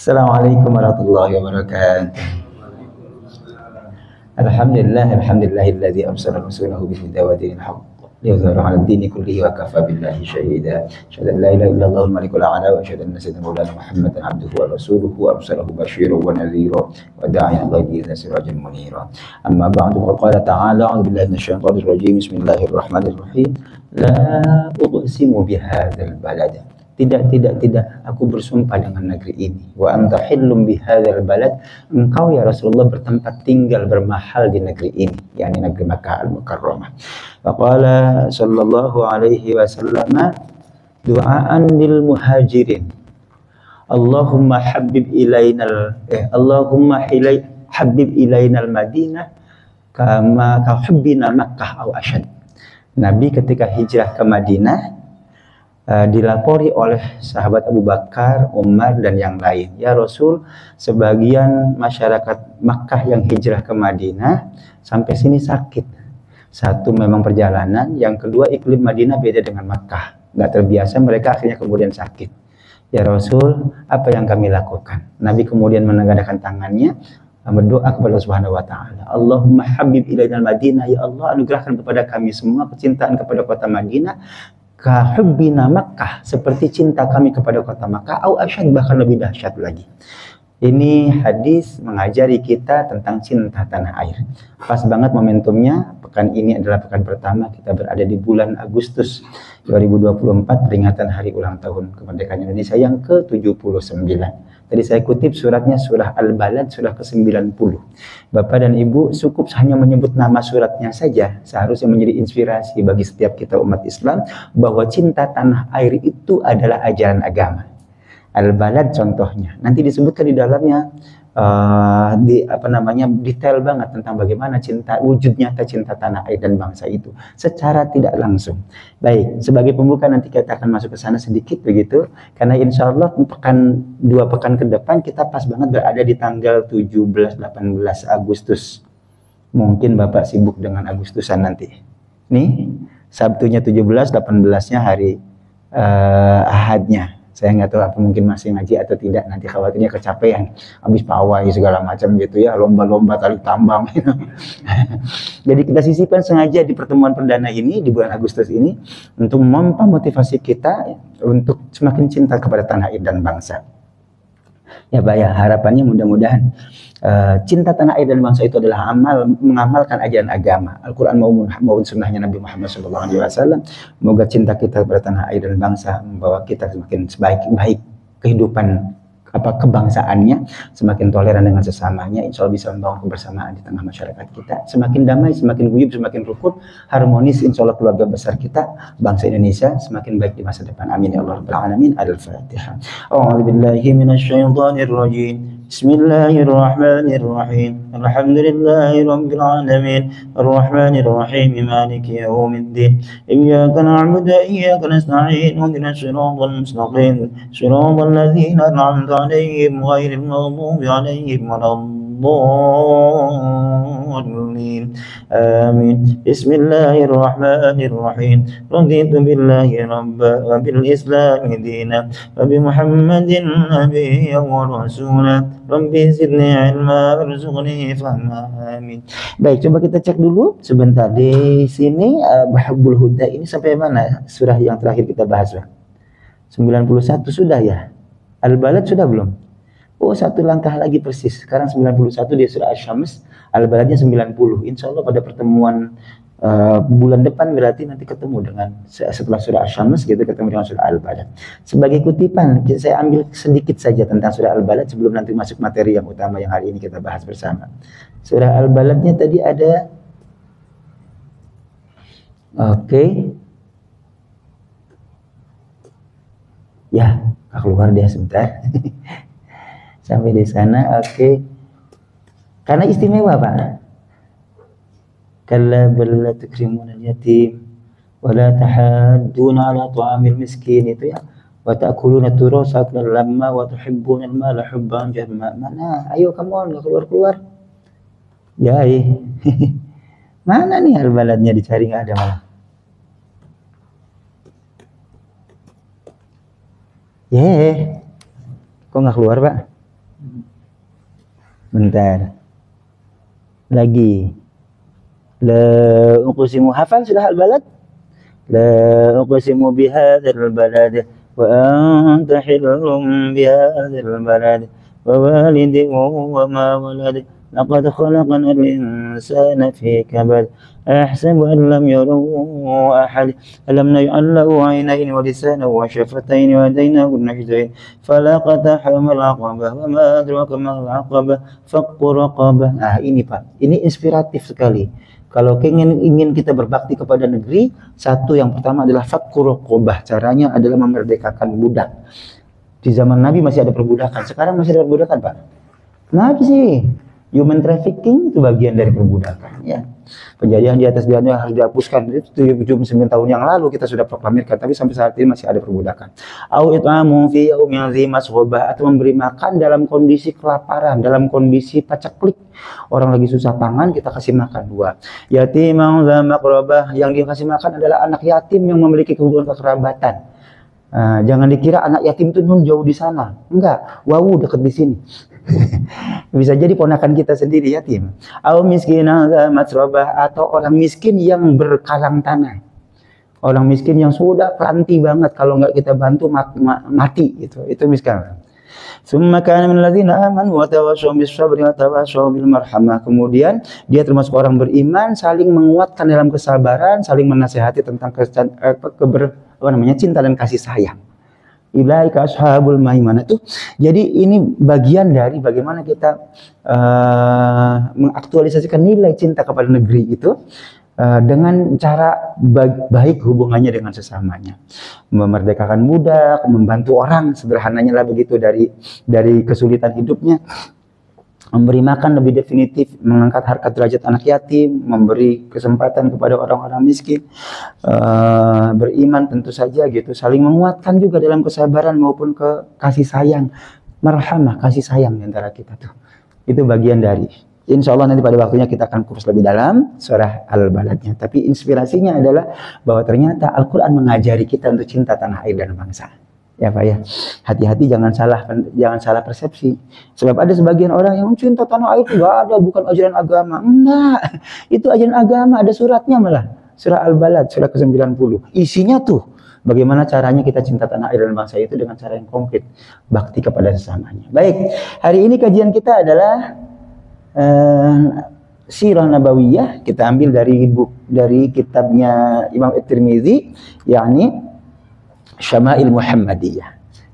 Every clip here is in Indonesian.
Assalamualaikum warahmatullahi wabarakatuh. Alhamdulillahilladzi arsala rasulahu bil huda wa dinil haqq liyudhhirahu 'ala ad-dini kullihi wa kafa billahi shahida. Asyhadu an la ilaha illallah al-malikul a'la wa asyhadu anna sayyidina maulana Muhammadan 'abduhu wa rasuluhu arsalahu basyiran wa nadhira wa da'iyan ila Allah sirajan munira. Amma ba'du, qala ta'ala a'udzu billahi minasyaitonir rajim. Bismillahirrahmanirrahim. La uqsimu bihadzal balad. Tidak, aku bersumpah dengan negeri ini. Wa anta hillum bihadzal balad. Engkau ya Rasulullah bertempat tinggal, bermahal di negeri ini, yakni negeri Makkah al-Mukarramah. Wa qala sallallahu alaihi wasallam du'aan lil muhajirin. Allahumma habib ilainal Madinah kama hubbina Makkah aw asyad. Nabi ketika hijrah ke Madinah dilapori oleh sahabat Abu Bakar, Umar, dan yang lain. Ya Rasul, sebagian masyarakat Makkah yang hijrah ke Madinah sampai sini sakit. Satu, memang perjalanan. Yang kedua, iklim Madinah beda dengan Makkah. Nggak terbiasa, mereka akhirnya kemudian sakit. Ya Rasul, apa yang kami lakukan? Nabi kemudian menengadahkan tangannya, berdoa kepada Subhanahu wa ta'ala. Allahumma habib ilainal Madinah. Ya Allah, anugerahkan kepada kami semua kecintaan kepada kota Madinah kahubbina Makkah, seperti cinta kami kepada kota Makkah, au asyad, bahkan lebih dahsyat lagi. Ini hadis mengajari kita tentang cinta tanah air. Pas banget momentumnya, pekan ini adalah pekan pertama kita berada di bulan Agustus 2024, peringatan hari ulang tahun kemerdekaan Indonesia yang ke-79. Tadi saya kutip suratnya, surah Al-Balad, surah ke-90. Bapak dan Ibu, cukup hanya menyebut nama suratnya saja seharusnya menjadi inspirasi bagi setiap kita umat Islam bahwa cinta tanah air itu adalah ajaran agama. Al-Balad contohnya. Nanti disebutkan di dalamnya detail banget tentang bagaimana cinta, wujud nyata cinta tanah air dan bangsa itu secara tidak langsung. Baik, sebagai pembuka nanti kita akan masuk ke sana sedikit begitu, karena insya Allah dua pekan ke depan kita pas banget berada di tanggal 17-18 Agustus. Mungkin Bapak sibuk dengan Agustusan nanti. Nih, Sabtunya 17, 18-nya hari Ahadnya. Saya nggak tahu apa mungkin masih ngaji atau tidak, nanti khawatirnya kecapean habis pawai segala macam gitu ya, lomba-lomba tali tambang. Jadi kita sisipkan sengaja di pertemuan perdana ini di bulan Agustus ini untuk memompa motivasi kita untuk semakin cinta kepada tanah air dan bangsa. Ya Pak ya, harapannya mudah-mudahan cinta tanah air dan bangsa itu adalah mengamalkan ajaran agama, Al-Quran maupun sunnahnya Nabi Muhammad SAW. Semoga cinta kita kepada tanah air dan bangsa membawa kita semakin baik kehidupan kebangsaannya, semakin toleran dengan sesamanya, insya Allah bisa membangun kebersamaan di tengah masyarakat kita, semakin damai, semakin guyup, semakin rukun, harmonis, insya Allah keluarga besar kita, bangsa Indonesia semakin baik di masa depan. Amin ya Allah rabbal alamin. Al-Fatihah. A'udzubillahi minasyaitonir rajim. Bismillahirrahmanirrahim. Alhamdulillahi rabbil alamin. Arrahmanir rahim. Maliki yaumiddin. Iyyaka na'budu wa iyyaka nasta'in. Ihdinas siratal mustaqim. Siratal ladzina an'amta عليهم غير المغضوب عليهم ولا الضالين آمين. بسم الله الرحمن الرحيم. رضيت بالله ربا وبالإسلام دينا وبمحمد نبيا ورسولا ربي زدني علما وارزقني فهما. Amin. Baik, coba kita cek dulu sebentar di sini Bahabul Huda ini sampai mana surah yang terakhir kita bahas, Pak? 91 sudah ya? Al-Balad sudah belum? Oh, satu langkah lagi persis. Sekarang 91 di surah Asy-Syams, Al-Baladnya 90. Insya Allah pada pertemuan bulan depan berarti nanti ketemu dengan setelah surah Asy-Syams gitu, ketemu dengan surah Al-Balad. Sebagai kutipan, saya ambil sedikit saja tentang surah Al-Balad sebelum nanti masuk materi yang utama yang hari ini kita bahas bersama. Surah Al-Baladnya tadi ada, oke. Ya, keluar dia sebentar. Sampai di sana, oke. Karena istimewa, Pak. Kalla bal la tukrimuna al-yatim wa la tahadduna ala ta'amil miskin, itu ya. Wa ta'kuluna turasa aklan lamma wa tuhibbuna al-mala hubban jamma. Mana? Ayo come on, enggak keluar-keluar. Ya, mana nih Al-Baladnya, dicari enggak ada malah. Kok nggak keluar, Pak? Bentar. Lagi. La uqsimu, hafal sudah al-balad? La uqsimu bihadzal balad wa anta hillum bihadzal balad wa walidin wa ma walad laqad khalaqna al-insana fi kabad ayahsabu an lam yarahu ahad alam naj'al lahu 'aynayn wa lisanan wa shafatayn wa hadaynahu an-najdayn falaqatahamal 'aqabah wa ma adraka mal 'aqabah faqqu raqabah. Nah ini Pak, ini inspiratif sekali. Kalau ingin kita berbakti kepada negeri, satu yang pertama adalah faqqu raqabah. Caranya adalah memerdekakan budak. Di zaman Nabi masih ada perbudakan. Sekarang masih ada perbudakan, Pak? Kenapa sih? Human trafficking itu bagian dari perbudakan, ya. Penjajahan di atas dunia harus dihapuskan. Itu 79 tahun yang lalu kita sudah proklamirkan, tapi sampai saat ini masih ada perbudakan. Au it'amu fi yaumin dzi masghubah, atau memberi makan dalam kondisi kelaparan, dalam kondisi paceklik. Orang lagi susah pangan, kita kasih makan. Dua, yatimang dza maqrabah, yang dia kasih makan adalah anak yatim yang memiliki hubungan kekerabatan. Jangan dikira anak yatim itu jauh di sana. Enggak, wawu dekat di sini. Bisa jadi ponakan kita sendiri yatim. Au miskinan dza matrabah, atau orang miskin yang berkalang tanah. Orang miskin yang sudah kelanti banget, kalau nggak kita bantu mati itu miskin. Tsumma kana minal ladzina amanu wa tawassaw bis sabri wa tawassaw bil marhamah. Kemudian dia termasuk orang beriman, saling menguatkan dalam kesabaran, saling menasihati tentang cinta dan kasih sayang. Ilaika ashabul maimanah tuh. Jadi ini bagian dari bagaimana kita mengaktualisasikan nilai cinta kepada negeri itu dengan cara baik hubungannya dengan sesamanya. Memerdekakan budak, membantu orang, sederhananya lah begitu, dari kesulitan hidupnya. Memberi makan lebih definitif, mengangkat harkat derajat anak yatim, memberi kesempatan kepada orang-orang miskin, beriman tentu saja gitu, saling menguatkan juga dalam kesabaran maupun kasih sayang, marhamah, kasih sayang di antara kita tuh. Itu bagian dari. Insya Allah nanti pada waktunya kita akan kursus lebih dalam surah Al-Baladnya. Tapi inspirasinya adalah bahwa ternyata Al-Quran mengajari kita untuk cinta tanah air dan bangsa. Ya Pak ya, hati-hati jangan salah persepsi. Sebab ada sebagian orang yang cinta tanah air itu nggak ada, bukan ajaran agama. Enggak, itu ajaran agama, ada suratnya malah. Surah Al-Balad, surah ke-90. Isinya tuh, bagaimana caranya kita cinta tanah air dan bangsa itu dengan cara yang konkret. Bakti kepada sesamanya. Baik, hari ini kajian kita adalah Sirah Nabawiyah. Kita ambil dari kitabnya Imam At-Tirmidzi, yakni Syama'il Muhammadiyah,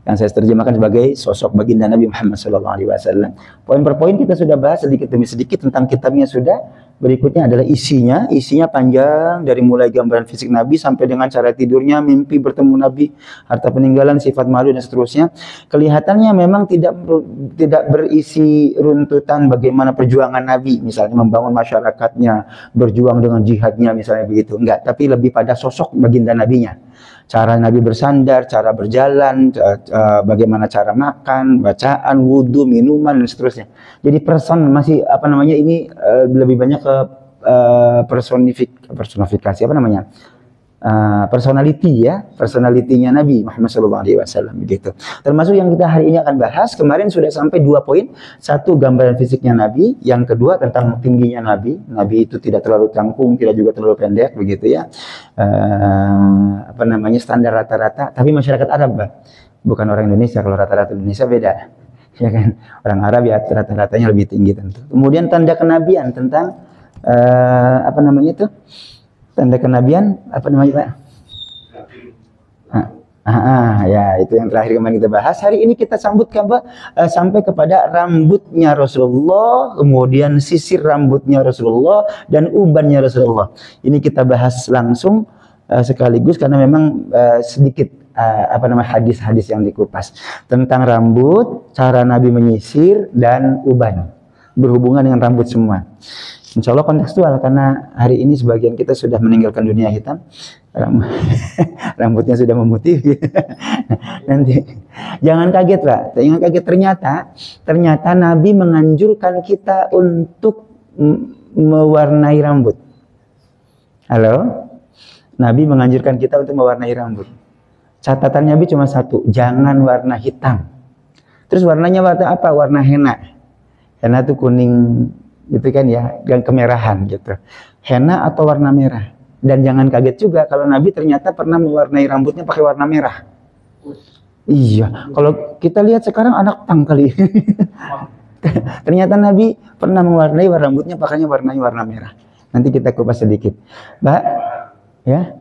yang saya terjemahkan sebagai sosok baginda Nabi Muhammad SAW. Poin per poin kita sudah bahas sedikit demi sedikit tentang kitabnya sudah. Berikutnya adalah isinya panjang, dari mulai gambaran fisik Nabi sampai dengan cara tidurnya, mimpi bertemu Nabi, harta peninggalan, sifat malu dan seterusnya. Kelihatannya memang tidak berisi runtutan bagaimana perjuangan Nabi, misalnya membangun masyarakatnya, berjuang dengan jihadnya misalnya begitu. Enggak, tapi lebih pada sosok baginda Nabinya. Cara Nabi bersandar, cara berjalan, bagaimana cara makan, bacaan, wudhu, minuman dan seterusnya. Jadi masih ini lebih banyak ke personifikasi personalitinya Nabi Muhammad SAW begitu. Termasuk yang kita hari ini akan bahas, kemarin sudah sampai 2 poin. Satu, gambaran fisiknya Nabi. Yang kedua, tentang tingginya Nabi. Nabi itu tidak terlalu cangkung, tidak juga terlalu pendek begitu ya. Standar rata-rata. Tapi masyarakat Arab, bukan orang Indonesia. Kalau rata-rata Indonesia beda, ya kan? Orang Arab ya rata-ratanya lebih tinggi tentu. Kemudian tanda kenabian tentang tanda kenabian Pak? Ya itu yang terakhir kemarin kita bahas. Hari ini kita sambutkan sampai kepada rambutnya Rasulullah, kemudian sisir rambutnya Rasulullah dan ubannya Rasulullah. Ini kita bahas langsung sekaligus karena memang sedikit hadis-hadis yang dikupas tentang rambut, cara Nabi menyisir dan uban, berhubungan dengan rambut semua. Insya Allah kontekstual, karena hari ini sebagian kita sudah meninggalkan dunia hitam, rambutnya sudah memutih. Nanti jangan kaget Pak, jangan kaget, ternyata Nabi menganjurkan kita untuk mewarnai rambut. Halo, Nabi menganjurkan kita untuk mewarnai rambut. Catatan Nabi cuma satu, jangan warna hitam. Terus warnanya warna apa? Warna henna. Henna tuh kuning gitu kan ya, dan kemerahan gitu. Henna atau warna merah. Dan jangan kaget juga kalau Nabi ternyata pernah mewarnai rambutnya pakai warna merah. Iya, kalau kita lihat sekarang anak pang kali. Ternyata Nabi pernah mewarnai rambutnya pakainya warna merah. Nanti kita kupas sedikit, Mbak. Ya,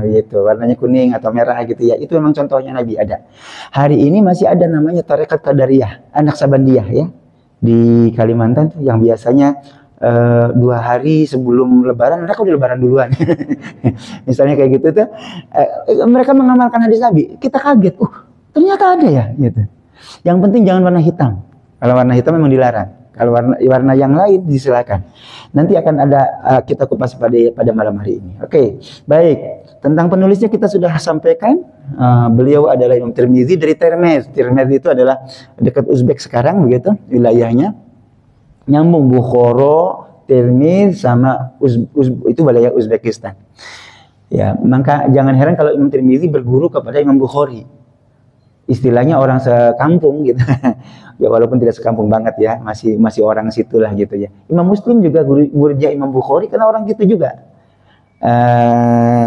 gitu, warnanya kuning atau merah gitu ya. Itu memang contohnya Nabi ada. Hari ini masih ada namanya Tarekat Qadariyah, anak Sabandiah ya, di Kalimantan tuh yang biasanya 2 hari sebelum Lebaran mereka udah Lebaran duluan. Misalnya kayak gitu tuh, mereka mengamalkan hadis Nabi. Kita kaget, ternyata ada ya gitu. Yang penting jangan warna hitam. Kalau warna hitam memang dilarang. Kalau warna yang lain disilakan. Nanti akan ada kita kupas pada malam hari ini. Oke, baik. Tentang penulisnya kita sudah sampaikan. Beliau adalah Imam Tirmizi dari Termez. Termez itu adalah dekat Uzbek sekarang begitu wilayahnya. Nyambung Bukhara, Termez sama itu wilayah Uzbekistan. Ya, maka jangan heran kalau Imam Tirmizi berguru kepada Imam Bukhari. Istilahnya orang sekampung gitu. Ya walaupun tidak sekampung banget ya, masih orang situlah gitu ya. Imam Muslim juga gurunya Imam Bukhari karena orang gitu juga.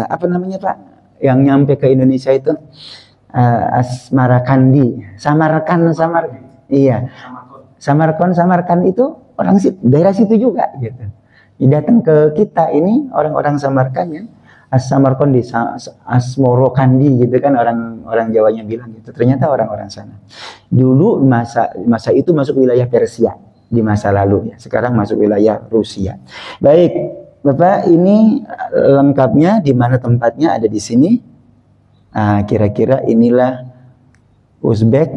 Apa namanya Pak? Yang nyampe ke Indonesia itu Asmarakandi, Iya. Samarkan itu orang daerah situ juga gitu. Datang ke kita ini orang-orang Samarkan ya. As-Samarkandi, Asmorokandi gitu kan orang Jawanya bilang gitu. Ternyata orang-orang sana. Dulu masa itu masuk wilayah Persia di masa lalu ya. Sekarang masuk wilayah Rusia. Baik, Bapak, ini lengkapnya di mana tempatnya ada di sini. Kira-kira inilah Uzbek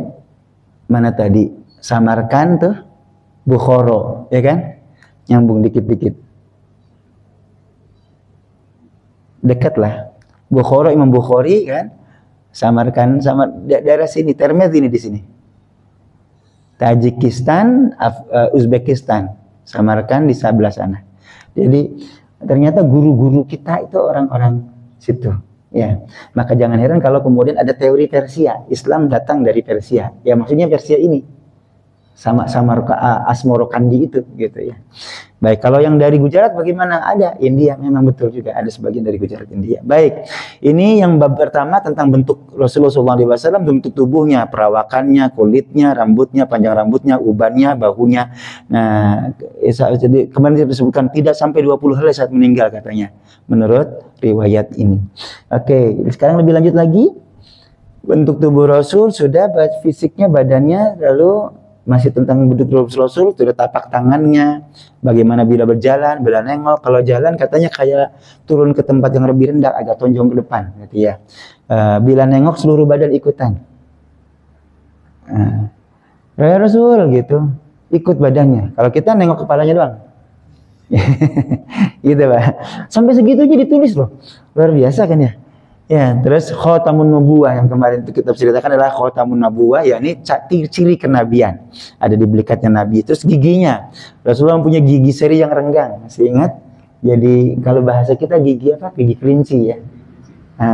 mana tadi? Samarkand tuh, Bukhara, ya kan? Nyambung dikit-dikit. Dekat lah. Bukhara Imam Bukhari kan, Samarkand sama daerah sini, Termez ini di sini. Tajikistan, Uzbekistan, Samarkand di sebelah sana. Jadi ternyata guru-guru kita itu orang-orang situ. Ya, maka jangan heran kalau kemudian ada teori Persia, Islam datang dari Persia. Ya maksudnya Persia ini. Sama Asmorokandi itu gitu ya. Baik, kalau yang dari Gujarat bagaimana? Ada, India memang betul juga ada sebagian dari Gujarat India. Baik, ini yang bab pertama tentang bentuk Rasulullah SAW, bentuk tubuhnya, perawakannya, kulitnya, rambutnya, panjang rambutnya, ubannya, bahunya. Nah, jadi kemarin saya disebutkan tidak sampai 20 hari saat meninggal katanya, menurut riwayat ini. Oke, sekarang lebih lanjut lagi. Bentuk tubuh Rasul sudah, fisiknya, badannya, lalu masih tentang bentuk Rasul, sudah tapak tangannya, bagaimana bila berjalan, bila nengok. Kalau jalan katanya kayak turun ke tempat yang lebih rendah, agak tonjong ke depan, gitu ya. Bila nengok seluruh badan ikutan. Rasul gitu, ikut badannya. Kalau kita nengok kepalanya doang. Gitu Pak. Sampai segitu aja ditulis loh. Luar biasa kan ya. Ya, terus khotamun nubuwah yang kemarin itu kita ceritakan adalah khotamun nubuwah, yakni ciri kenabian. Ada di belikatnya Nabi. Terus giginya. Rasulullah punya gigi seri yang renggang. Masih ingat? Jadi kalau bahasa kita gigi apa? Gigi kelinci ya.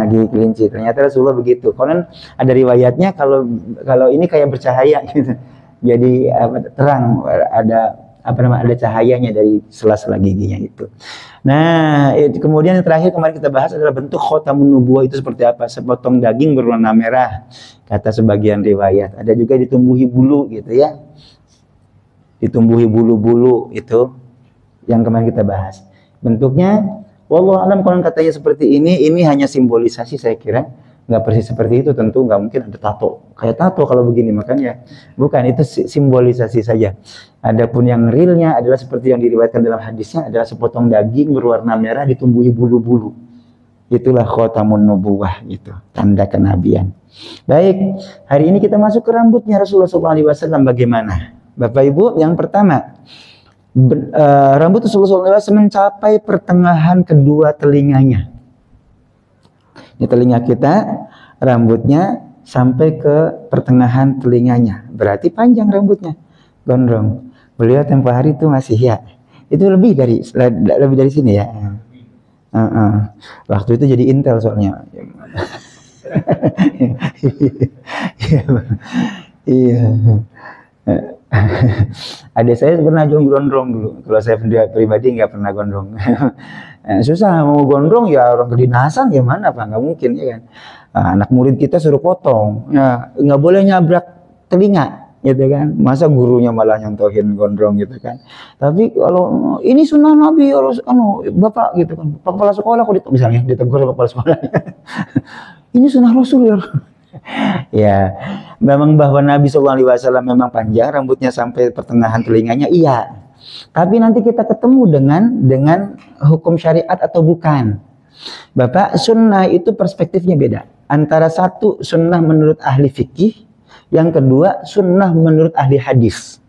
Gigi kelinci. Ternyata Rasulullah begitu. Konon ada riwayatnya kalau ini kayak bercahaya gitu. Jadi terang, ada cahayanya dari sela-sela giginya itu. Nah, kemudian yang terakhir kemarin kita bahas adalah bentuk khotamun nubuwah itu seperti apa? Sepotong daging berwarna merah, kata sebagian riwayat. Ada juga ditumbuhi bulu gitu ya. Ditumbuhi bulu-bulu itu yang kemarin kita bahas. Bentuknya, wallahu alam, kalau katanya seperti ini hanya simbolisasi saya kira. Nggak persis seperti itu, tentu nggak mungkin ada tato. Kayak tato kalau begini, makanya bukan, itu simbolisasi saja. Adapun yang realnya adalah seperti yang diriwayatkan dalam hadisnya, adalah sepotong daging berwarna merah ditumbuhi bulu-bulu. Itulah khotamun nubuwah, gitu, tanda kenabian. Baik, hari ini kita masuk ke rambutnya Rasulullah SAW. Bagaimana? Bapak Ibu, yang pertama, rambut Rasulullah SAW mencapai pertengahan kedua telinganya. Ini telinga kita, rambutnya sampai ke pertengahan telinganya. Berarti panjang rambutnya, gondrong. Beliau tempo hari itu masih ya. Itu lebih dari sini ya. Waktu itu jadi intel soalnya. Iya. Adik saya pernah gondrong dulu. Kalau saya pribadi nggak pernah gondrong. Susah mau gondrong ya, orang kedinasan gimana Pak? Nggak mungkin ya kan. Anak murid kita suruh potong, ya nggak boleh nyabrak telinga, gitu kan. Masa gurunya malah nyontohin gondrong gitu kan. Tapi kalau ini sunnah Nabi harus, Bapak gitu kan, kepala sekolah kok misalnya ditegur sama kepala sekolah. Ini sunnah Rasul ya. Ya, memang bahwa Nabi SAW memang panjang rambutnya sampai pertengahan telinganya, iya. Tapi nanti kita ketemu dengan hukum syariat atau bukan. Bapak, sunnah itu perspektifnya beda. Antara satu sunnah menurut ahli fikih, yang kedua sunnah menurut ahli hadis.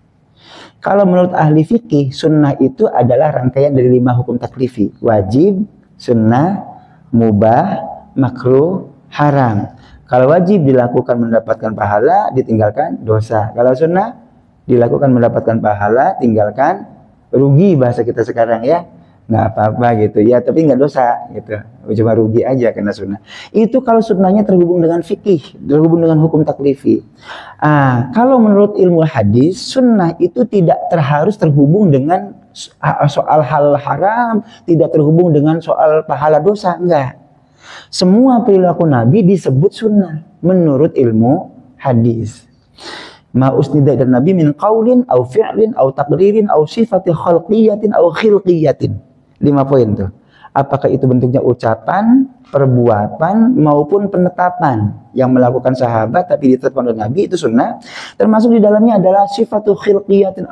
Kalau menurut ahli fikih, sunnah itu adalah rangkaian dari 5 hukum taklifi. Wajib, sunnah, mubah, makruh, haram. Kalau wajib dilakukan mendapatkan pahala, ditinggalkan dosa. Kalau sunnah dilakukan mendapatkan pahala, tinggalkan rugi, bahasa kita sekarang ya. Nggak apa-apa gitu ya, tapi nggak dosa gitu, cuma rugi aja karena sunnah. Itu kalau sunnahnya terhubung dengan fikih, terhubung dengan hukum taklifi. Kalau menurut ilmu hadis, sunnah itu tidak harus terhubung dengan soal hal haram, tidak terhubung dengan soal pahala dosa, enggak. Semua perilaku Nabi disebut sunnah menurut ilmu hadis. Ma usnida dan Nabi min qaulin au fi'lin au taqririn au sifati khalqiyatin au khilqiyatin. 5 poin tuh. Apakah itu bentuknya ucapan, perbuatan maupun penetapan yang melakukan sahabat tapi ditetapkan oleh Nabi, itu sunnah. Termasuk di dalamnya adalah sifatu khalqiyatin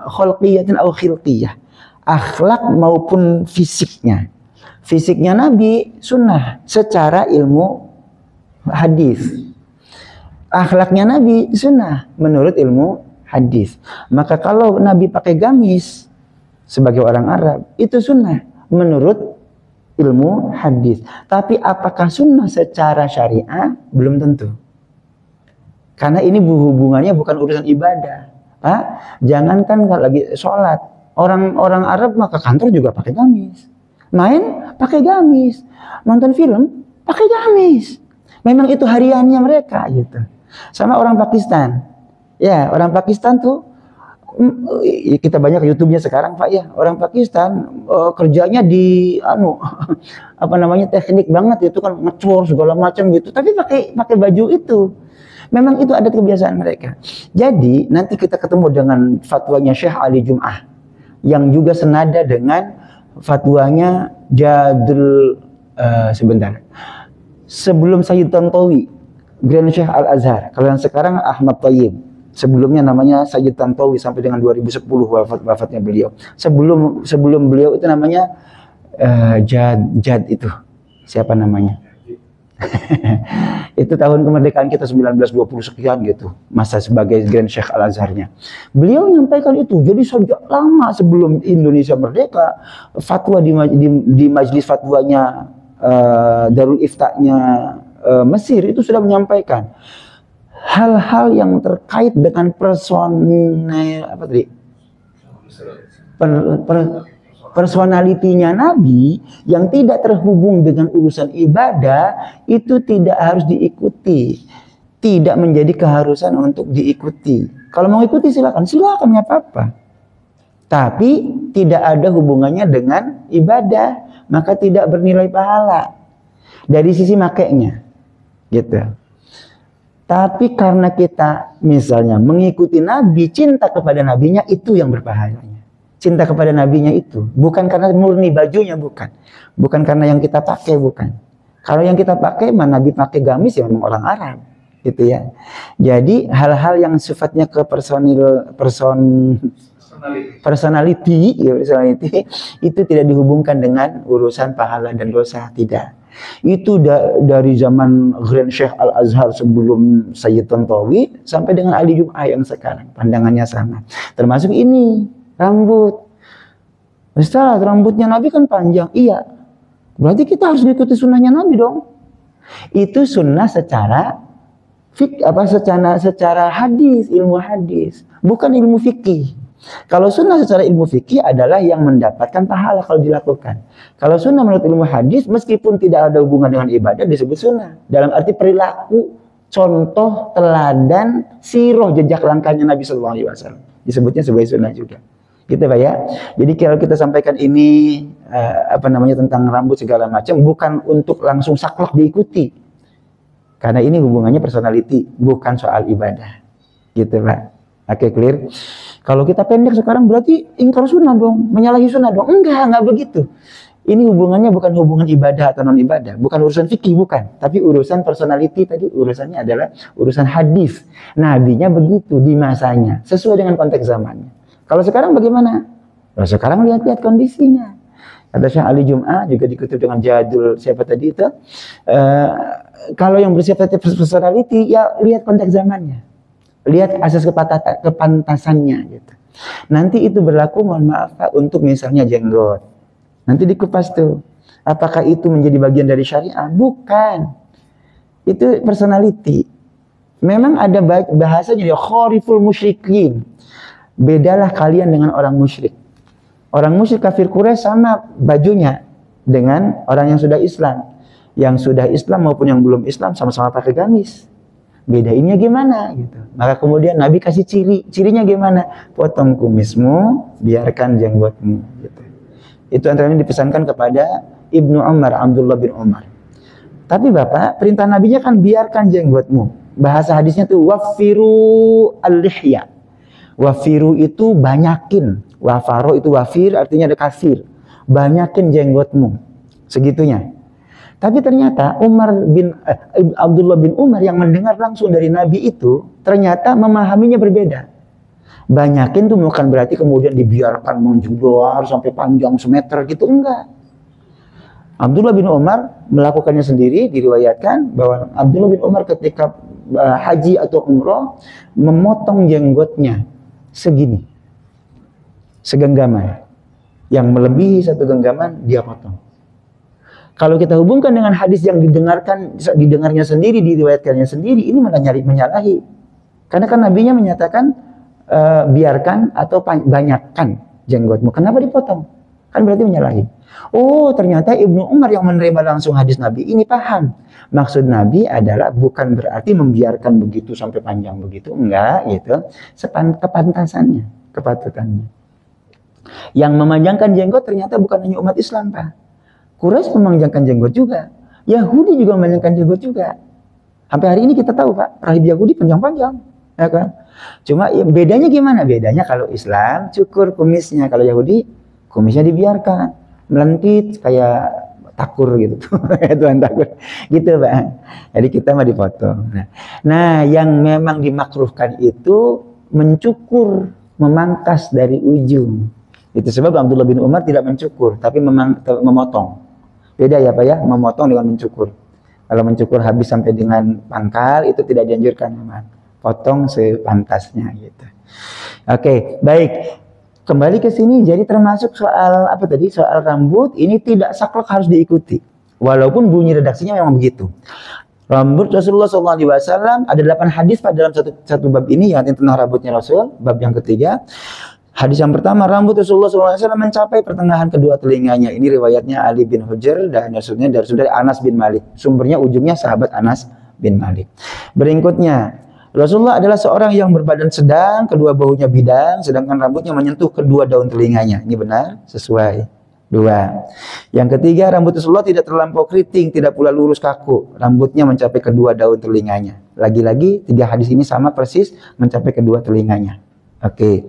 au khilqiyah. Akhlak maupun fisiknya. Fisiknya Nabi sunnah secara ilmu hadis. Akhlaknya Nabi sunnah menurut ilmu hadis. Maka kalau Nabi pakai gamis sebagai orang Arab, itu sunnah menurut ilmu hadis. Tapi apakah sunnah secara syariah? Belum tentu. Karena ini hubungannya bukan urusan ibadah. Pak, jangankan lagi sholat, orang Arab maka kantor juga pakai gamis, main pakai gamis, nonton film pakai gamis. Memang itu hariannya mereka gitu. Sama orang Pakistan. Ya, orang Pakistan tuh kita banyak YouTube-nya sekarang Pak ya. Orang Pakistan kerjanya di teknik banget itu kan, ngecor segala macam gitu. Tapi pakai baju itu. Memang itu adat kebiasaan mereka. Jadi nanti kita ketemu dengan fatwanya Syekh Ali Jum'ah yang juga senada dengan fatwanya Jadul sebentar. Sebelum Sayyid Tantawi, Grand Syekh Al-Azhar. Kalau yang sekarang Ahmad Thayyib. Sebelumnya namanya Sayyid Tantawi sampai dengan 2010 wafatnya beliau. Sebelum beliau itu namanya Jad itu. Siapa namanya? Itu tahun kemerdekaan kita 1920 sekian gitu. Masa sebagai Grand Syekh Al-Azharnya. Beliau menyampaikan itu. Jadi sejak lama sebelum Indonesia merdeka, fatwa di majelis fatwanya Darul Ifta'nya Mesir itu sudah menyampaikan hal-hal yang terkait dengan personalitinya Nabi yang tidak terhubung dengan urusan ibadah, itu tidak harus diikuti, tidak menjadi keharusan untuk diikuti. Kalau mau ikuti silakan nggak apa-apa, tapi tidak ada hubungannya dengan ibadah, maka tidak bernilai pahala dari sisi makainya gitu. Tapi karena kita misalnya mengikuti Nabi, cinta kepada Nabinya, itu yang berbahayanya. Cinta kepada Nabinya itu bukan karena murni bajunya, bukan karena yang kita pakai, bukan. Kalau yang kita pakai, Nabi pakai gamis ya memang orang Arab, gitu ya. Jadi hal-hal yang sifatnya ke personality itu tidak dihubungkan dengan urusan pahala dan dosa, tidak. Itu dari zaman Grand Syekh Al-Azhar sebelum Sayyid Tantawi sampai dengan Ali Jum'ah yang sekarang, pandangannya sama. Termasuk ini, rambut. Ustaz, rambutnya Nabi kan panjang. Iya, berarti kita harus mengikuti sunnahnya Nabi dong. Itu sunnah secara hadis, ilmu hadis, bukan ilmu fikih. Kalau sunnah secara ilmu fikih adalah yang mendapatkan pahala kalau dilakukan. Kalau sunnah menurut ilmu hadis, meskipun tidak ada hubungan dengan ibadah, disebut sunnah. Dalam arti perilaku contoh, teladan, sirah jejak langkahnya Nabi Sallallahu Alaihi Wasallam. Disebutnya sebagai sunnah juga. Gitu Pak ya. Jadi kalau kita sampaikan ini tentang rambut segala macam, bukan untuk langsung saklek diikuti. Karena ini hubungannya personality, bukan soal ibadah. Gitu Pak. Oke, clear. Kalau kita pendek sekarang berarti ingkar sunnah dong, menyalahi sunnah dong. Enggak begitu. Ini hubungannya bukan hubungan ibadah atau non ibadah, bukan urusan fikih, bukan. Tapi urusan personality tadi, urusannya adalah urusan hadis. Nabinya begitu di masanya, sesuai dengan konteks zamannya. Kalau sekarang bagaimana? Kalau sekarang lihat-lihat kondisinya. Kata Syekh Ali Jum'ah juga dikutip dengan jadul siapa tadi itu. Kalau yang bersifat personality, ya lihat konteks zamannya. Lihat asas kepantasannya gitu. Nanti itu berlaku, mohon maaf Pak, untuk misalnya jenggot. Nanti dikupas tuh. Apakah itu menjadi bagian dari syariah? Bukan. Itu personality. Memang ada bahasanya, khariful musyrikin. Bedalah kalian dengan orang musyrik. Orang musyrik kafir Quraisy sama bajunya dengan orang yang sudah Islam. Yang sudah Islam maupun yang belum Islam sama-sama pakai gamis. Bedainnya gimana gitu. Maka kemudian Nabi kasih cirinya gimana? Potong kumismu, biarkan jenggotmu gitu. Itu antara lain dipesankan kepada Ibnu Umar, Abdullah bin Umar. Tapi Bapak, perintah Nabinya kan biarkan jenggotmu. Bahasa hadisnya tuh wafiru al-lihya. Wafiru itu banyakin. Wafaro itu wafir, artinya ada kasir. Banyakin jenggotmu. Segitunya. Tapi ternyata Abdullah bin Umar yang mendengar langsung dari Nabi itu, ternyata memahaminya berbeda. Banyakin tuh bukan berarti kemudian dibiarkan menjudor sampai panjang semeter gitu, enggak. Abdullah bin Umar melakukannya sendiri, diriwayatkan bahwa Abdullah bin Umar ketika haji atau umroh memotong jenggotnya segini, segenggaman, yang melebihi satu genggaman dia potong. Kalau kita hubungkan dengan hadis yang didengarnya sendiri, diriwayatkannya sendiri, ini malah menyalahi. Karena kan nabinya menyatakan biarkan atau banyakkan jenggotmu. Kenapa dipotong? Kan berarti menyalahi. Oh, ternyata Ibnu Umar yang menerima langsung hadis Nabi ini paham. Maksud Nabi adalah bukan berarti membiarkan begitu sampai panjang begitu. Enggak, gitu. Kepantasannya, kepatutannya. Yang memanjangkan jenggot ternyata bukan hanya umat Islam, Pak. Quraisy memanjangkan jenggot juga. Yahudi juga memanjangkan jenggot juga. Sampai hari ini kita tahu, Pak, rahib Yahudi panjang-panjang. Ya kan? Cuma ya, bedanya gimana? Bedanya kalau Islam cukur kumisnya. Kalau Yahudi, kumisnya dibiarkan. Melentit kayak takur gitu. Tuhan takur. Gitu, Pak. Jadi kita mah dipotong. Nah, yang memang dimakruhkan itu mencukur, memangkas dari ujung. Itu sebab Abdullah bin Umar tidak mencukur, tapi memotong. Beda ya Pak ya, memotong dengan mencukur. Kalau mencukur habis sampai dengan pangkal, itu tidak dianjurkan memang. Potong sepantasnya gitu. Oke, baik. Kembali ke sini, jadi termasuk soal apa tadi? Soal rambut, ini tidak saklek harus diikuti. Walaupun bunyi redaksinya memang begitu. Rambut Rasulullah SAW ada 8 hadis pada dalam satu bab ini yang tentang rambutnya Rasul, bab yang ketiga. Hadis yang pertama, rambut Rasulullah SAW mencapai pertengahan kedua telinganya. Ini riwayatnya Ali bin Hujr dan maksudnya dari Anas bin Malik. Sumbernya ujungnya sahabat Anas bin Malik. Berikutnya, Rasulullah adalah seorang yang berbadan sedang, kedua bahunya bidang, sedangkan rambutnya menyentuh kedua daun telinganya. Ini benar, sesuai. 2. Yang ketiga, rambut Rasulullah tidak terlampau keriting, tidak pula lurus kaku. Rambutnya mencapai kedua daun telinganya. Lagi-lagi, 3 hadis ini sama persis mencapai kedua telinganya. Oke.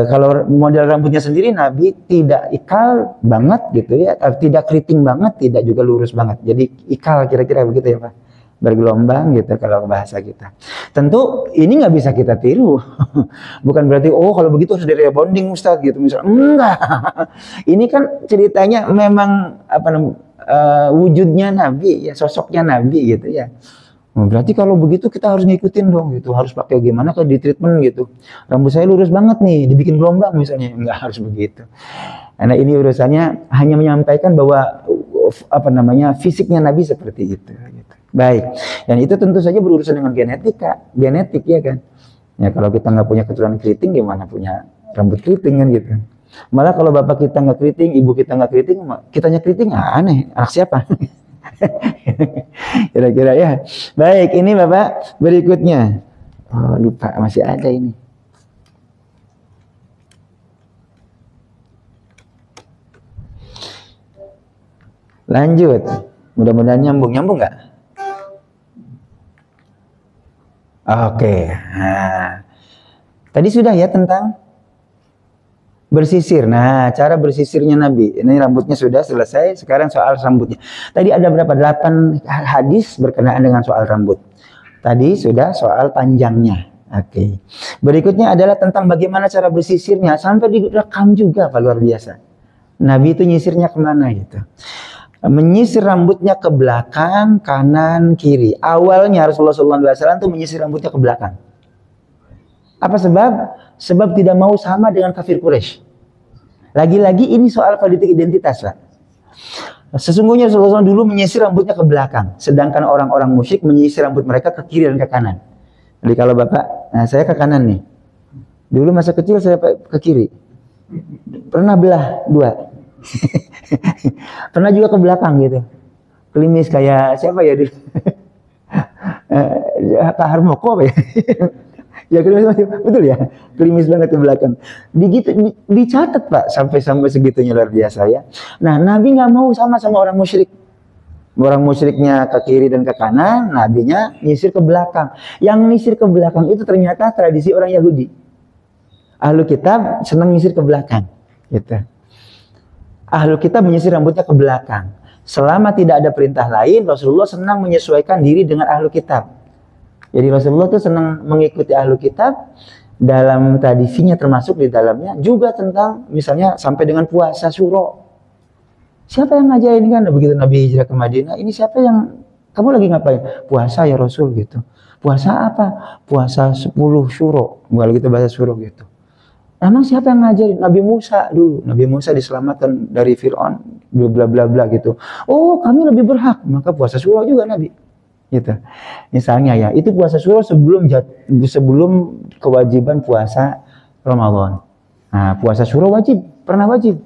Kalau model rambutnya sendiri, Nabi tidak ikal banget gitu ya, tidak keriting banget, tidak juga lurus banget. Jadi ikal kira-kira begitu ya Pak. Bergelombang gitu kalau bahasa kita. Tentu ini nggak bisa kita tiru. Bukan berarti oh kalau begitu harus dari rebonding Ustaz gitu misalnya. Enggak. Ini kan ceritanya memang wujudnya Nabi ya, sosoknya Nabi gitu ya. Berarti kalau begitu kita harus ngikutin dong gitu. Harus pakai gimana kalau di treatment gitu. Rambut saya lurus banget nih, dibikin gelombang misalnya. Enggak harus begitu. Karena ini urusannya hanya menyampaikan bahwa fisiknya Nabi seperti itu gitu. Baik, dan itu tentu saja berurusan dengan genetik ya kan. Ya kalau kita nggak punya keturunan keriting, gimana punya rambut keriting kan gitu. Malah kalau bapak kita nggak keriting, ibu kita nggak keriting, kitanya keriting, aneh, anak siapa? Kira-kira ya. Baik, ini Bapak berikutnya. Oh, lupa masih ada ini. Lanjut. Mudah-mudahan nyambung nggak? Oke. Nah, tadi sudah ya tentang bersisir. Nah, cara bersisirnya Nabi. Ini rambutnya sudah selesai. Sekarang soal rambutnya. Tadi ada berapa? 8 hadis berkenaan dengan soal rambut. Tadi sudah soal panjangnya. Oke. Berikutnya adalah tentang bagaimana cara bersisirnya. Sampai direkam juga, Pak, luar biasa. Nabi itu nyisirnya kemana gitu. Menyisir rambutnya ke belakang, kanan, kiri. Awalnya Rasulullah SAW itu menyisir rambutnya ke belakang. Apa sebab? Sebab tidak mau sama dengan kafir Quraisy. Lagi-lagi ini soal politik identitas, Pak. Sesungguhnya Rasulullah SAW dulu menyisir rambutnya ke belakang. Sedangkan orang-orang musyrik menyisir rambut mereka ke kiri dan ke kanan. Jadi kalau Bapak, nah saya ke kanan nih. Dulu masa kecil saya ke kiri. Pernah belah 2. Pernah juga ke belakang gitu. Klimis kayak siapa ya dulu? Pak Harmoko apa ya? Ya klimis, betul ya? Klimis banget ke belakang. Dicatat Pak, sampai segitunya luar biasa ya. Nah, Nabi nggak mau sama orang musyrik. Orang musyriknya ke kiri dan ke kanan, Nabinya nyisir ke belakang. Yang nyisir ke belakang itu ternyata tradisi orang Yahudi. Ahlu kitab senang nyisir ke belakang, gitu. Ahlu kitab menyisir rambutnya ke belakang. Selama tidak ada perintah lain, Rasulullah senang menyesuaikan diri dengan ahlu kitab. Jadi Rasulullah itu senang mengikuti ahlu kitab dalam tradisinya, termasuk di dalamnya juga tentang misalnya sampai dengan puasa Syuro. Siapa yang ngajarin kan begitu Nabi hijrah ke Madinah? Ini siapa yang kamu lagi ngapain? Puasa ya Rasul gitu. Puasa apa? Puasa 10 Syuro. Kalau gitu bahasa Syuro gitu. Emang siapa yang ngajarin? Nabi Musa dulu. Nabi Musa diselamatkan dari Fir'aun, bla bla bla gitu. Oh, kami lebih berhak, maka puasa Syuro juga Nabi. Gitu. Misalnya ya, itu puasa Syuro sebelum kewajiban puasa Ramadan. Nah, puasa Syuro wajib, pernah wajib.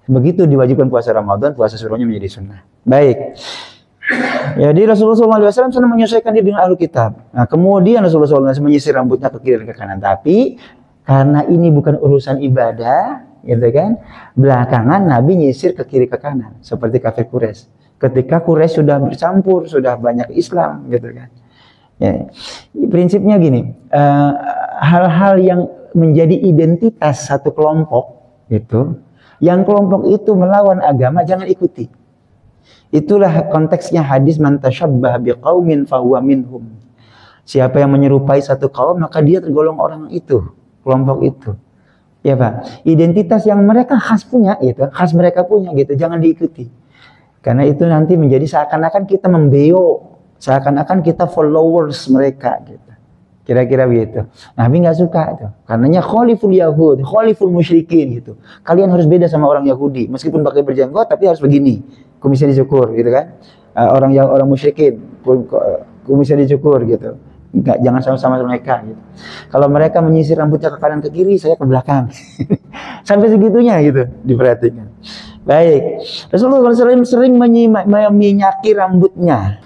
Begitu diwajibkan puasa Ramadan, puasa Syuronya menjadi sunnah. Baik. Jadi Rasulullah SAW senang menyesuaikan diri dengan ahlu kitab. Nah, kemudian Rasulullah SAW menyisir rambutnya ke kiri dan ke kanan. Tapi karena ini bukan urusan ibadah, gitu kan? Belakangan Nabi nyisir ke kiri ke kanan, seperti kafir Quraisy. Ketika Quraisy sudah bercampur, sudah banyak Islam, gitu kan? Ya. Prinsipnya gini, hal-hal yang menjadi identitas satu kelompok, gitu. Yang kelompok itu melawan agama, jangan ikuti. Itulah konteksnya hadis man tasyabbah biqaumin fahuwa minhum. Siapa yang menyerupai satu kaum, maka dia tergolong orang itu, kelompok itu. Ya Pak, identitas yang mereka khas punya, gitu, khas mereka punya, gitu, jangan diikuti. Karena itu nanti menjadi seakan-akan kita membeo, seakan-akan kita followers mereka, gitu. Kira-kira begitu. Nabi nggak suka itu. Karenanya khaliful Yahud, khaliful musyrikin gitu. Kalian harus beda sama orang Yahudi, meskipun pakai berjenggot tapi harus begini. Kumisnya dicukur gitu kan. Orang musyrikin kumisnya dicukur gitu. Enggak, jangan sama-sama mereka gitu. Kalau mereka menyisir rambutnya ke kanan ke kiri, saya ke belakang. Sampai segitunya gitu diperhatikan. Baik. Rasulullah SAW sering meminyaki rambutnya.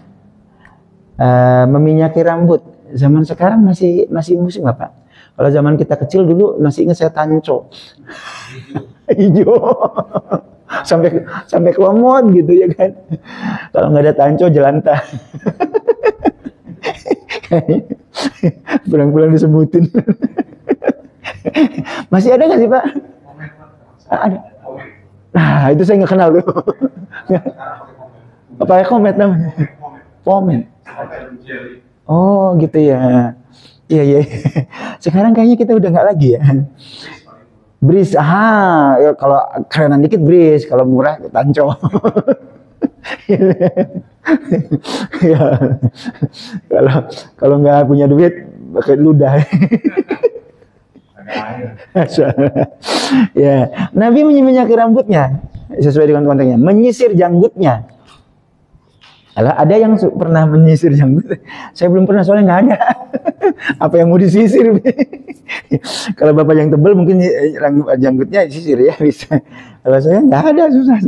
Meminyaki rambut. Zaman sekarang masih musim nggak Pak? Kalau zaman kita kecil dulu masih ingat saya tanco, hijau, sampai kelomot gitu ya kan? Kalau nggak ada tanco jelantah, pulang-pulang disebutin. Masih ada nggak sih Pak? Ada. Nah itu saya nggak kenal tuh. Apa ya komet namanya? Pomet. Oh gitu ya. Iya. Sekarang kayaknya kita udah nggak lagi ya. Bris, ya, kalau kerenan dikit bris, kalau murah tanco. Ya. Kalau nggak punya duit pakai ludah. Ya, Nabi menyimanyaki rambutnya sesuai dengan konteksnya, menyisir janggutnya. Ada yang pernah menyisir janggut? Saya belum pernah, soalnya nggak ada. Apa yang mau disisir? Kalau bapak yang tebal mungkin janggutnya disisir ya bisa. Kalau saya nggak ada, susah.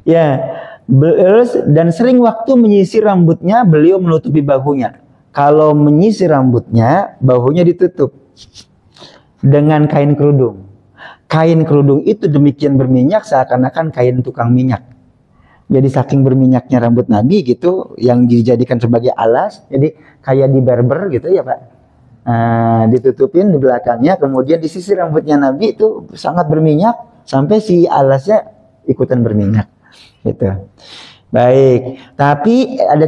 Ya, Dan sering waktu menyisir rambutnya, beliau menutupi bahunya. Kalau menyisir rambutnya, bahunya ditutup dengan kain kerudung. Kain kerudung itu demikian berminyak seakan-akan kain tukang minyak. Jadi saking berminyaknya rambut Nabi gitu, yang dijadikan sebagai alas, jadi kayak di barber gitu ya Pak. Ditutupin di belakangnya, kemudian disisir rambutnya Nabi itu sangat berminyak sampai si alasnya ikutan berminyak. Gitu. Baik, tapi ada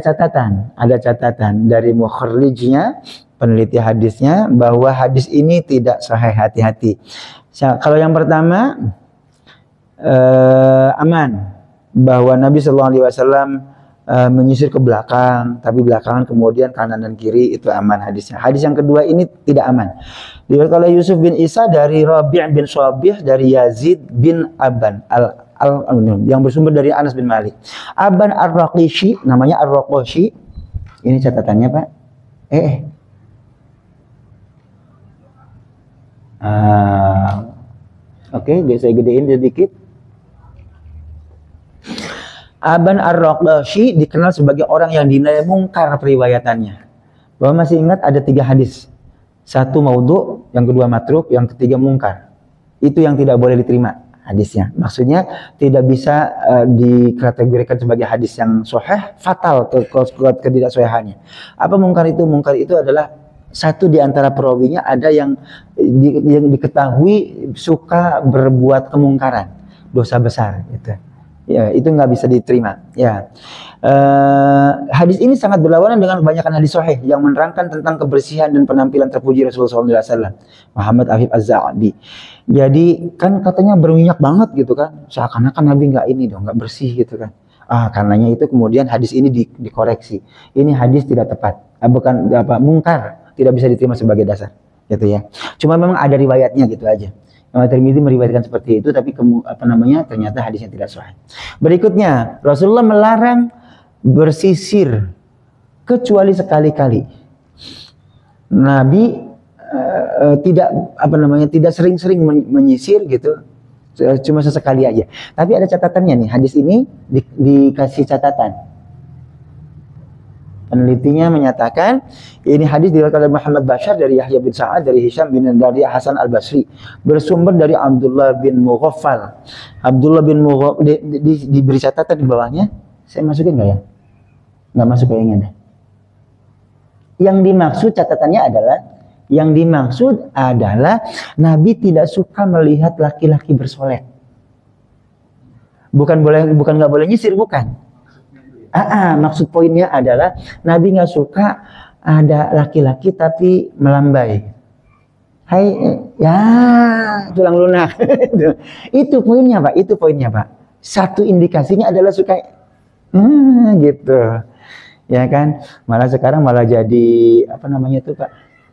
catatan dari mukharrijnya, peneliti hadisnya, bahwa hadis ini tidak sahih, hati-hati. Kalau yang pertama aman, bahwa Nabi SAW menyisir ke belakang, tapi belakangan kemudian kanan dan kiri, itu aman hadisnya. Hadis yang kedua ini tidak aman. Diriwayatkan oleh Yusuf bin Isa dari Rabi' bin Shabih dari Yazid bin Aban yang bersumber dari Anas bin Malik. Aban Ar-Raqishi, namanya Ar-Raqishi. Ini catatannya Pak. Oke, saya gedein sedikit. Aban Ar-Raqishi dikenal sebagai orang yang dinilai mungkar periwayatannya. Bahwa masih ingat ada 3 hadis. 1 maudhu, yang kedua matruk, yang ketiga mungkar. Itu yang tidak boleh diterima hadisnya. Maksudnya tidak bisa dikategorikan sebagai hadis yang sahih, fatal ketidaksahihannya. Apa mungkar itu? Mungkar itu adalah satu di antara perawinya ada yang diketahui suka berbuat kemungkaran, dosa besar gitu. Ya, itu nggak bisa diterima. Ya, hadis ini sangat berlawanan dengan kebanyakan hadis sahih yang menerangkan tentang kebersihan dan penampilan terpuji Rasulullah SAW. Muhammad Afif Az-Za'abi. Jadi kan katanya berminyak banget gitu kan, seakan-akan Nabi nggak ini dong, nggak bersih gitu kan. Karenanya itu kemudian hadis ini dikoreksi. Ini hadis tidak tepat, bukan mungkar, tidak bisa diterima sebagai dasar, gitu ya. Cuma memang ada riwayatnya gitu aja. Tirmidzi meriwayatkan seperti itu, tapi ternyata hadisnya tidak sahih. Berikutnya, Rasulullah melarang bersisir kecuali sekali-kali. Nabi tidak sering-sering menyisir gitu, cuma sesekali aja. Tapi ada catatannya nih, hadis ini dikasih catatan. Penelitinya menyatakan ini hadis diriwayatkan oleh Muhammad Bashar dari Yahya bin Sa'ad dari Hisham bin dari Hasan Al-Basri, bersumber dari Abdullah bin Mughaffal. Abdullah bin Mughaffal diberi catatan di bawahnya. Saya masukin nggak ya? Nggak masuk kayaknya deh. Yang dimaksud adalah Nabi tidak suka melihat laki-laki bersolek. Bukan nggak boleh nyisir, bukan. Maksud poinnya adalah Nabi nggak suka ada laki-laki tapi melambai. Hai, ya tulang lunak. Itu poinnya Pak. Satu indikasinya adalah suka, gitu, ya kan? Malah sekarang jadi Pak,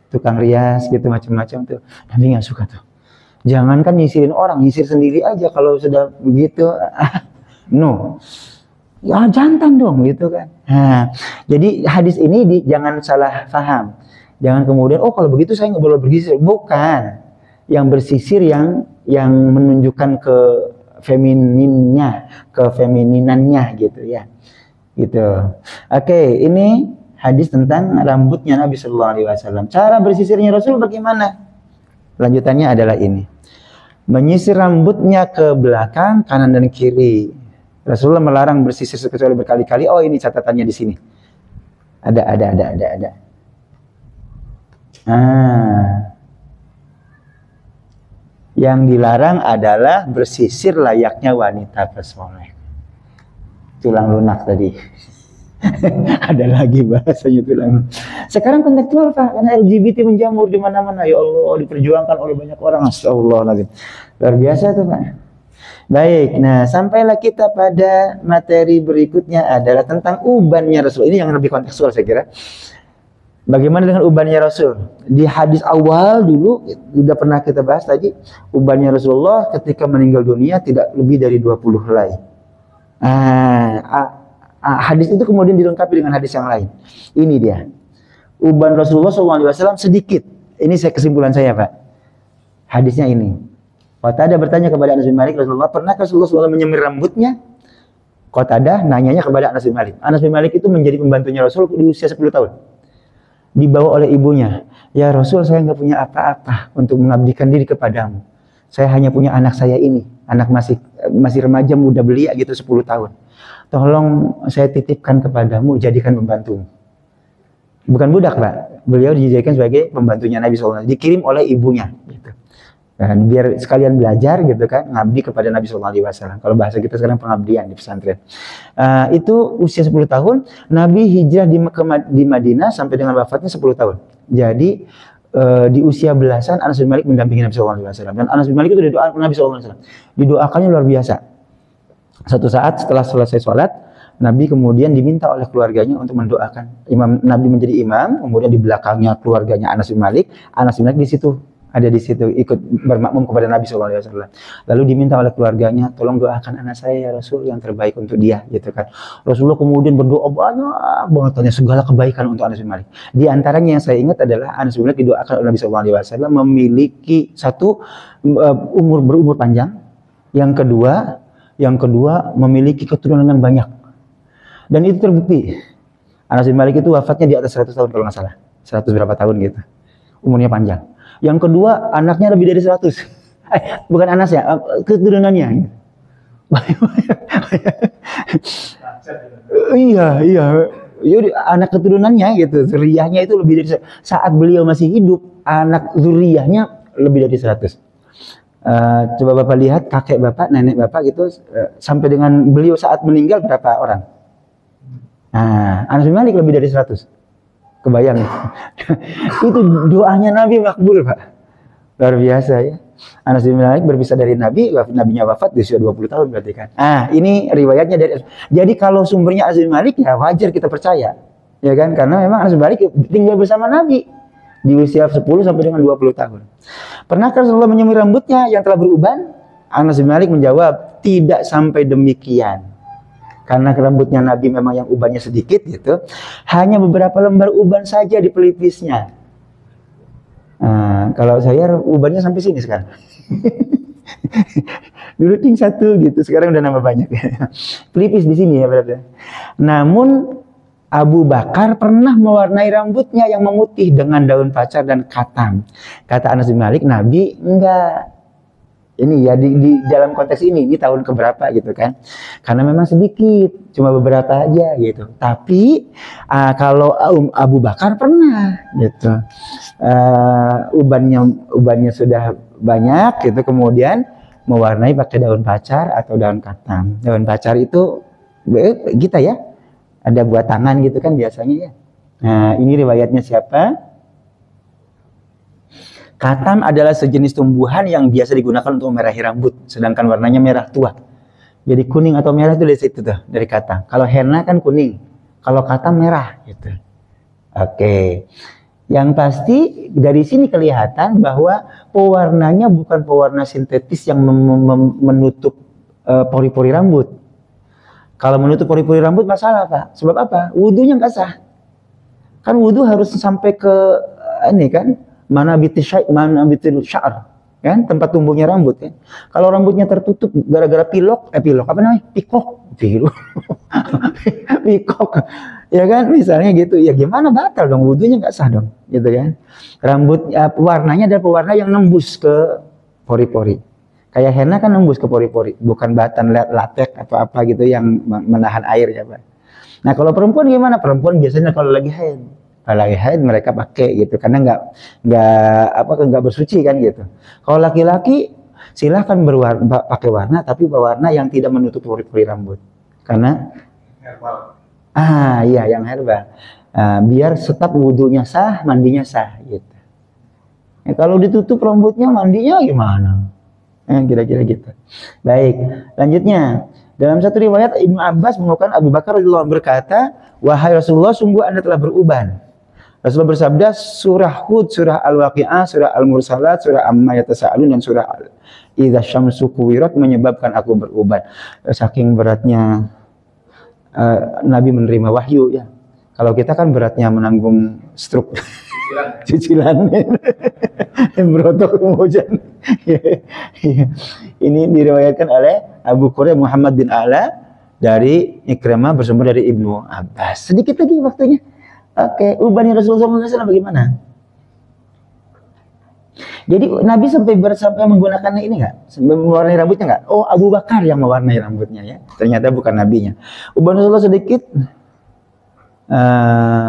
tukang rias gitu macam-macam tuh. Nabi nggak suka tuh. Jangankan nyisirin orang, nyisir sendiri aja kalau sudah begitu, no. Ya jantan dong gitu kan. Jadi hadis ini jangan salah paham. Jangan kemudian kalau begitu saya nggak boleh bersisir. Bukan. Yang bersisir yang menunjukkan ke femininannya gitu ya. Gitu. Oke, ini hadis tentang rambutnya Nabi Sallallahu Alaihi Wasallam. Cara bersisirnya Rasul bagaimana? Lanjutannya adalah ini. Menyisir rambutnya ke belakang, kanan dan kiri. Rasulullah melarang bersisir kecuali berkali-kali. Ini catatannya di sini. Ada. Yang dilarang adalah bersisir layaknya wanita bersolek. Tulang lunak tadi. Ada lagi bahasanya tulang lunak. Sekarang kontekstual Pak, karena LGBT menjamur di mana-mana. Ya Allah, diperjuangkan oleh banyak orang. Astagfirullahaladzim. Luar biasa tuh Pak. Baik, nah sampailah kita pada materi berikutnya adalah tentang ubannya Rasul. Ini yang lebih kontekstual saya kira. Bagaimana dengan ubannya Rasul? Di hadis awal dulu sudah pernah kita bahas tadi, ubannya Rasulullah ketika meninggal dunia tidak lebih dari 20 helai. Hadis itu kemudian dilengkapi dengan hadis yang lain. Ini dia. Uban Rasulullah SAW sedikit. Ini kesimpulan saya Pak. Hadisnya ini. Qatadah bertanya kepada Anas bin Malik, Rasulullah, pernah Rasulullah SAW menyemir rambutnya? Qatadah nanyanya kepada Anas bin Malik. Anas bin Malik itu menjadi pembantunya Rasul di usia 10 tahun. Dibawa oleh ibunya. Ya Rasul, saya nggak punya apa-apa untuk mengabdikan diri kepadamu. Saya hanya punya anak saya ini. Anak masih remaja muda belia gitu 10 tahun. Tolong saya titipkan kepadamu, jadikan pembantumu. Bukan budak, Pak. Beliau dijadikan sebagai pembantunya Nabi SAW. Dikirim oleh ibunya. Gitu. Dan biar sekalian belajar gitu kan, ngabdi kepada Nabi SAW. Kalau bahasa kita sekarang pengabdian di pesantren. Itu usia 10 tahun, Nabi hijrah di Madinah sampai dengan wafatnya 10 tahun. Jadi di usia belasan Anas bin Malik mendampingi Nabi SAW. Dan Anas bin Malik itu didoakan Nabi SAW. Didoakannya luar biasa. Satu saat setelah selesai sholat, Nabi kemudian diminta oleh keluarganya untuk mendoakan. Nabi menjadi imam, kemudian di belakangnya keluarganya Anas bin Malik. Anas bin Malik di situ. Ada di situ ikut bermakmum kepada Nabi SAW. Lalu diminta oleh keluarganya, tolong doakan anak saya ya Rasul, yang terbaik untuk dia, gitu kan. Rasulullah kemudian berdoa banyak banget, tanya segala kebaikan untuk Anas bin Malik. Di antaranya yang saya ingat adalah Anas bin Malik didoakan oleh Nabi SAW memiliki satu berumur panjang, yang kedua memiliki keturunan yang banyak. Dan itu terbukti. Anas bin Malik itu wafatnya di atas 100 tahun kalau nggak salah, 100 berapa tahun gitu, umurnya panjang. Yang kedua, anaknya lebih dari 100. Bukan anaknya, keturunannya. Iya. Jadi anak keturunannya gitu, zuriyahnya itu lebih dari 100. Saat beliau masih hidup, anak zuriyahnya lebih dari 100. Coba Bapak lihat kakek Bapak, nenek Bapak gitu, sampai dengan beliau saat meninggal berapa orang? Nah, Anas bin Malik lebih dari 100. Kebayang. Itu doanya Nabi makbul, Pak. Luar biasa ya. Anas bin Malik berpisah dari Nabi, Nabinya wafat di usia 20 tahun berarti kan. Ini riwayatnya dari. Jadi kalau sumbernya Anas bin Malik ya wajar kita percaya. Ya kan? Karena memang Anas bin Malik tinggal bersama Nabi di usia 10 sampai dengan 20 tahun. Pernahkah Rasulullah menyemir rambutnya yang telah beruban? Anas bin Malik menjawab, tidak sampai demikian. Karena rambutnya Nabi memang yang ubannya sedikit gitu, hanya beberapa lembar uban saja di pelipisnya. Kalau saya ubannya sampai sini sekarang. Dulu ting satu gitu, sekarang udah nambah banyak. Pelipis di sini ya berarti. Namun Abu Bakar pernah mewarnai rambutnya yang memutih dengan daun pacar dan katam. Kata Anas bin Malik, Nabi enggak. Ini ya di dalam konteks ini tahun keberapa gitu kan, karena memang sedikit, cuma beberapa aja gitu. Tapi kalau Abu Bakar pernah gitu, ubannya sudah banyak gitu, kemudian mewarnai pakai daun pacar atau daun katam. Daun pacar itu kita ya, ada buat tangan gitu kan biasanya ya. Nah ini riwayatnya siapa? Katam adalah sejenis tumbuhan yang biasa digunakan untuk memerahi rambut, sedangkan warnanya merah tua. Jadi kuning atau merah itu dari situ tuh, dari katam. Kalau henna kan kuning, kalau katam merah gitu. Oke. Yang pasti dari sini kelihatan bahwa pewarnanya bukan pewarna sintetis yang menutup pori-pori rambut. Kalau menutup pori-pori rambut masalah, Pak. Sebab apa? Wudunya nggak sah. Kan wudu harus sampai ke ini kan, mana bitil sya'ar, kan, tempat tumbuhnya rambut kan. Kalau rambutnya tertutup gara-gara pilok apa namanya? Pikok. Ya kan, misalnya gitu. Ya gimana, batal dong, wudunya nggak sah dong, gitu kan. Rambut warnanya adalah pewarna yang nembus ke pori-pori. Kayak henna kan nembus ke pori-pori, bukan batan latek atau apa gitu yang menahan air ya, Pak. Nah, kalau perempuan gimana? Perempuan biasanya kalau lagi haid mereka pakai gitu, karena nggak bersuci kan gitu. Kalau laki-laki silahkan pakai warna, tapi warna yang tidak menutup pori-pori rambut, karena herbal. Iya, yang herbal. Biar tetap wudunya sah, mandinya sah gitu. Ya, kalau ditutup rambutnya, mandinya gimana? Kira-kira gitu. Baik, lanjutnya. Dalam satu riwayat Ibnu Abbas mengucapkan Abu Bakar radhiyallahu anhu berkata, wahai Rasulullah, sungguh Anda telah beruban. Rasulullah bersabda, surah Hud, surah Al-Waqi'ah, surah Al-Mursalat, surah Amma Yatasa'alun, dan surah Idza Syamsu Kuwirat menyebabkan aku beruban. Saking beratnya Nabi menerima wahyu ya. Kalau kita kan beratnya menanggung stroke, cicilan, berotok hujan. Ini diriwayatkan oleh Abu Quraib Muhammad bin Ala dari Ikrimah bersumber dari Ibnu Abbas. Sedikit lagi waktunya. Oke, ubahnya Rasulullah SAW bagaimana? Jadi Nabi sampai menggunakan ini nggak? Sampai mewarnai rambutnya nggak? Oh, Abu Bakar yang mewarnai rambutnya ya. Ternyata bukan nabinya. Ubah Rasulullah sedikit.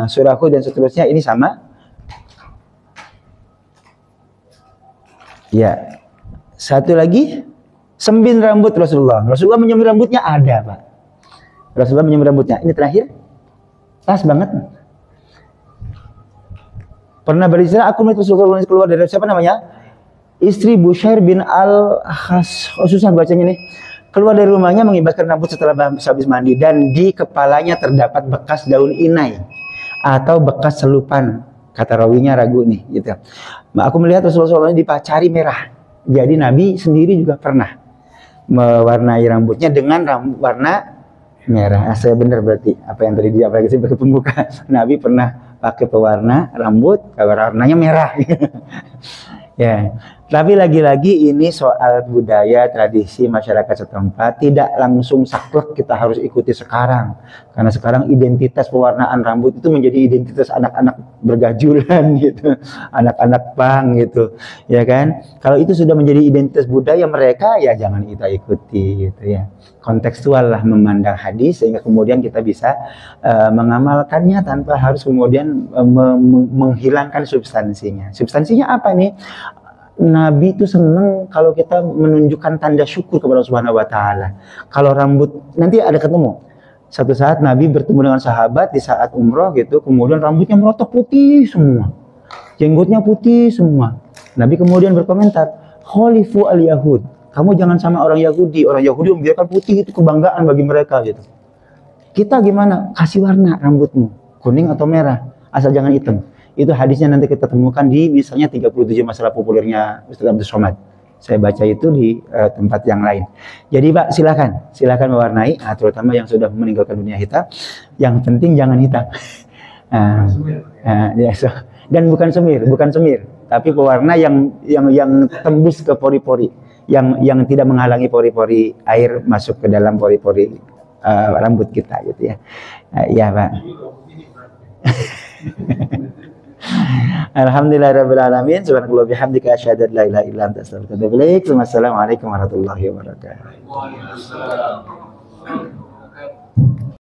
Surah Hud dan seterusnya ini sama. Ya. Satu lagi, sembin rambut Rasulullah. Rasulullah menyembin rambutnya ada, Pak. Rasulullah menyembin rambutnya. Ini terakhir. Pas banget. Pernah beristirahat, aku melihat Rasulullah keluar dari siapa namanya? Istri Bushair bin Al-Khas. Oh, susah bacanya nih. Keluar dari rumahnya mengibatkan rambut setelah habis mandi dan di kepalanya terdapat bekas daun inai atau bekas selupan. Kata rawinya ragu nih, gitu. Aku melihat Rasulullah SAW dipacari merah. Jadi Nabi sendiri juga pernah mewarnai rambutnya dengan warna merah. Saya benar berarti apa yang tadi dia pakai sebagai pembuka. Nabi pernah pakai pewarna rambut, warnanya merah. Ya, tapi lagi-lagi ini soal budaya tradisi masyarakat setempat, tidak langsung saklek kita harus ikuti sekarang, karena sekarang identitas pewarnaan rambut itu menjadi identitas anak-anak bergajulan gitu, anak-anak pang gitu, ya kan? Kalau itu sudah menjadi identitas budaya mereka, ya jangan kita ikuti gitu ya. Kontekstual lah memandang hadis sehingga kemudian kita bisa mengamalkannya tanpa harus kemudian menghilangkan substansinya. Substansinya apa nih? Nabi itu senang kalau kita menunjukkan tanda syukur kepada Allah Subhanahu wa taala. Kalau rambut nanti ada ketemu. Satu saat Nabi bertemu dengan sahabat di saat umroh gitu, kemudian rambutnya merotok putih semua. Jenggotnya putih semua. Nabi kemudian berkomentar, "Khalifu al-Yahud." Kamu jangan sama orang Yahudi. Orang Yahudi membiarkan putih itu kebanggaan bagi mereka gitu. Kita gimana? Kasih warna rambutmu, kuning atau merah, asal jangan hitam. Itu hadisnya nanti kita temukan di misalnya 37 masalah populernya Ustaz Abdul Somad. Saya baca itu di tempat yang lain. Jadi Pak, silakan mewarnai, terutama yang sudah meninggalkan dunia hitam. Yang penting jangan hitam. Ya, dan bukan semir, tapi pewarna yang tembus ke pori-pori, yang tidak menghalangi pori-pori air masuk ke dalam pori-pori rambut kita gitu ya. Ya Pak. Alhamdulillahirabbil alamin. Subhanallahi bihamdika asyhadu an la ilaha illa anta astaghfiruka wa atubu ilaik. Wassalamualaikum warahmatullahi wabarakatuh.